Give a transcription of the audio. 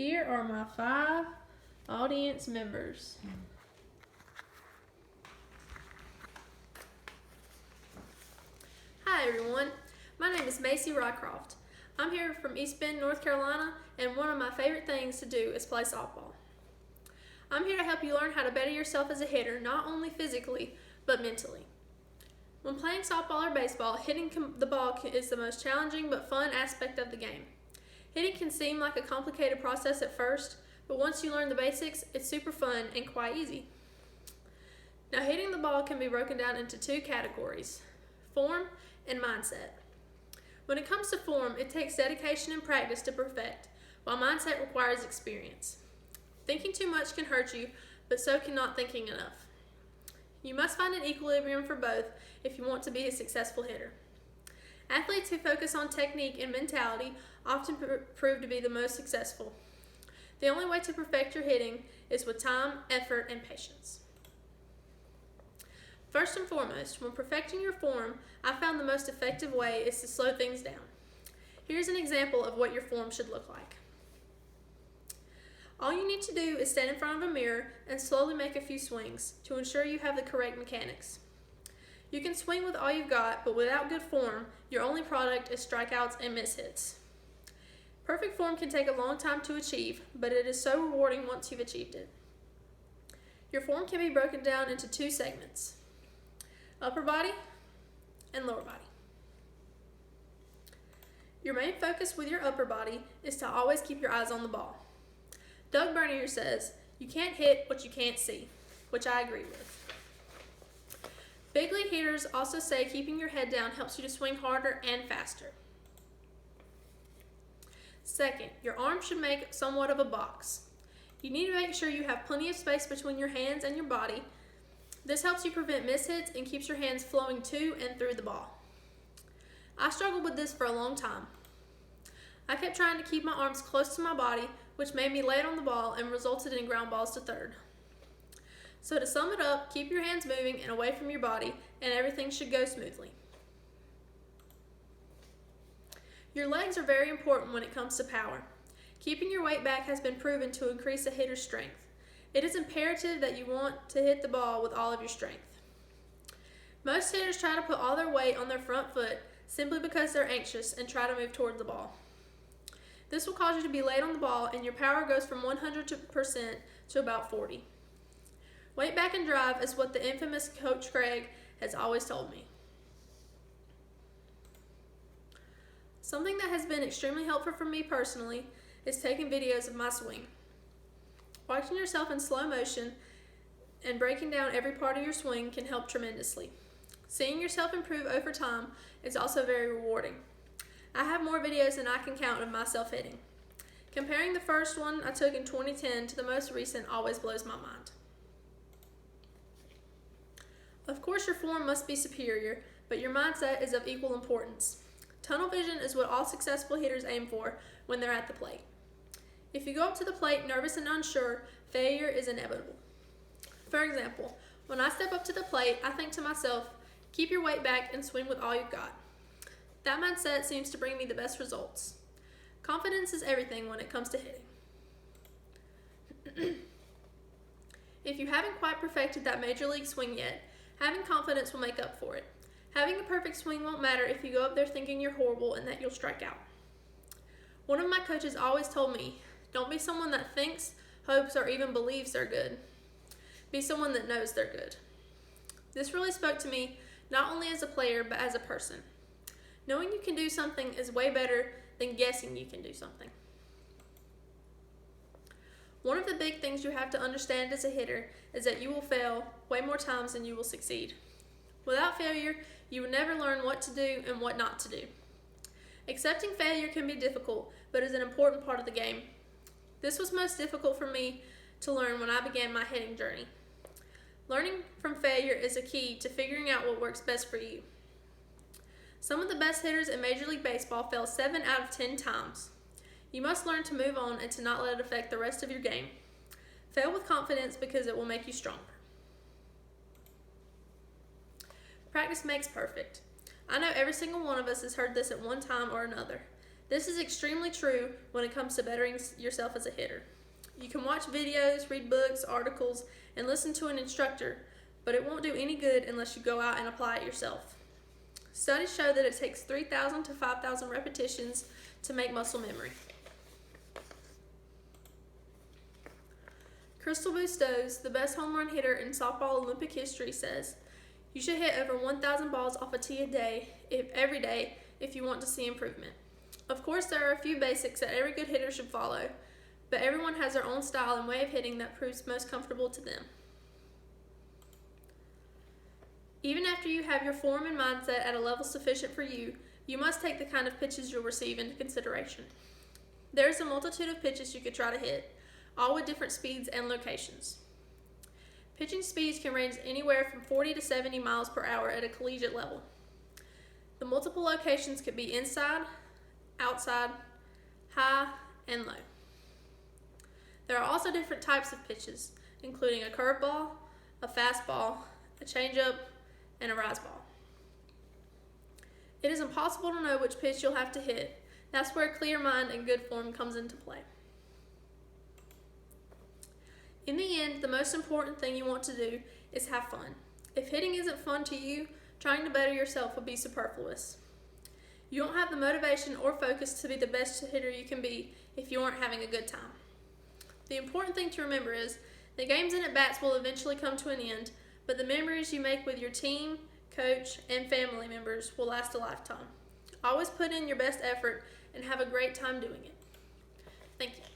Here are my 5 audience members. Hi everyone, my name is Macy Rycroft. I'm here from East Bend, North Carolina, and one of my favorite things to do is play softball. I'm here to help you learn how to better yourself as a hitter, not only physically, but mentally. When playing softball or baseball, hitting the ball is the most challenging but fun aspect of the game. Hitting can seem like a complicated process at first, but once you learn the basics, it's super fun and quite easy. Now, hitting the ball can be broken down into 2 categories: form and mindset. When it comes to form, it takes dedication and practice to perfect, while mindset requires experience. Thinking too much can hurt you, but so can not thinking enough. You must find an equilibrium for both if you want to be a successful hitter. Athletes who focus on technique and mentality often prove to be the most successful. The only way to perfect your hitting is with time, effort, and patience. First and foremost, when perfecting your form, I found the most effective way is to slow things down. Here's an example of what your form should look like. All you need to do is stand in front of a mirror and slowly make a few swings to ensure you have the correct mechanics. You can swing with all you've got, but without good form, your only product is strikeouts and mishits. Perfect form can take a long time to achieve, but it is so rewarding once you've achieved it. Your form can be broken down into 2 segments: upper body and lower body. Your main focus with your upper body is to always keep your eyes on the ball. Doug Bernier says, "You can't hit what you can't see," which I agree with. Big league hitters also say keeping your head down helps you to swing harder and faster. Second, your arms should make somewhat of a box. You need to make sure you have plenty of space between your hands and your body. This helps you prevent mishits and keeps your hands flowing to and through the ball. I struggled with this for a long time. I kept trying to keep my arms close to my body, which made me late on the ball and resulted in ground balls to third. So to sum it up, keep your hands moving and away from your body, and everything should go smoothly. Your legs are very important when it comes to power. Keeping your weight back has been proven to increase a hitter's strength. It is imperative that you want to hit the ball with all of your strength. Most hitters try to put all their weight on their front foot simply because they're anxious and try to move toward the ball. This will cause you to be late on the ball and your power goes from 100% to about 40%. Weight back and drive is what the infamous Coach Craig has always told me. Something that has been extremely helpful for me personally is taking videos of my swing. Watching yourself in slow motion and breaking down every part of your swing can help tremendously. Seeing yourself improve over time is also very rewarding. I have more videos than I can count of myself hitting. Comparing the first one I took in 2010 to the most recent always blows my mind. Of course, your form must be superior, but your mindset is of equal importance. Tunnel vision is what all successful hitters aim for when they're at the plate. If you go up to the plate nervous and unsure, failure is inevitable. For example, when I step up to the plate, I think to myself, keep your weight back and swing with all you've got. That mindset seems to bring me the best results. Confidence is everything when it comes to hitting. If you haven't quite perfected that major league swing yet, having confidence will make up for it. Having a perfect swing won't matter if you go up there thinking you're horrible and that you'll strike out. One of my coaches always told me, don't be someone that thinks, hopes, or even believes they're good. Be someone that knows they're good. This really spoke to me not only as a player, but as a person. Knowing you can do something is way better than guessing you can do something. One of the big things you have to understand as a hitter is that you will fail way more times than you will succeed. Without failure, you will never learn what to do and what not to do. Accepting failure can be difficult, but is an important part of the game. This was most difficult for me to learn when I began my hitting journey. Learning from failure is a key to figuring out what works best for you. Some of the best hitters in Major League Baseball fail 7 out of 10 times. You must learn to move on and to not let it affect the rest of your game. Fail with confidence because it will make you stronger. Practice makes perfect. I know every single one of us has heard this at one time or another. This is extremely true when it comes to bettering yourself as a hitter. You can watch videos, read books, articles, and listen to an instructor, but it won't do any good unless you go out and apply it yourself. Studies show that it takes 3,000 to 5,000 repetitions to make muscle memory. Crystal Bustos, the best home run hitter in softball Olympic history, says, "You should hit over 1,000 balls off a tee a day, every day, if you want to see improvement." Of course, there are a few basics that every good hitter should follow, but everyone has their own style and way of hitting that proves most comfortable to them. Even after you have your form and mindset at a level sufficient for you, you must take the kind of pitches you'll receive into consideration. There is a multitude of pitches you could try to hit, all with different speeds and locations. Pitching speeds can range anywhere from 40 to 70 miles per hour at a collegiate level. The multiple locations could be inside, outside, high, and low. There are also different types of pitches, including a curveball, a fastball, a changeup, and a rise ball. It is impossible to know which pitch you'll have to hit. That's where a clear mind and good form comes into play. In the end, the most important thing you want to do is have fun. If hitting isn't fun to you, trying to better yourself would be superfluous. You won't have the motivation or focus to be the best hitter you can be if you aren't having a good time. The important thing to remember is that games and at-bats will eventually come to an end, but the memories you make with your team, coach, and family members will last a lifetime. Always put in your best effort and have a great time doing it. Thank you.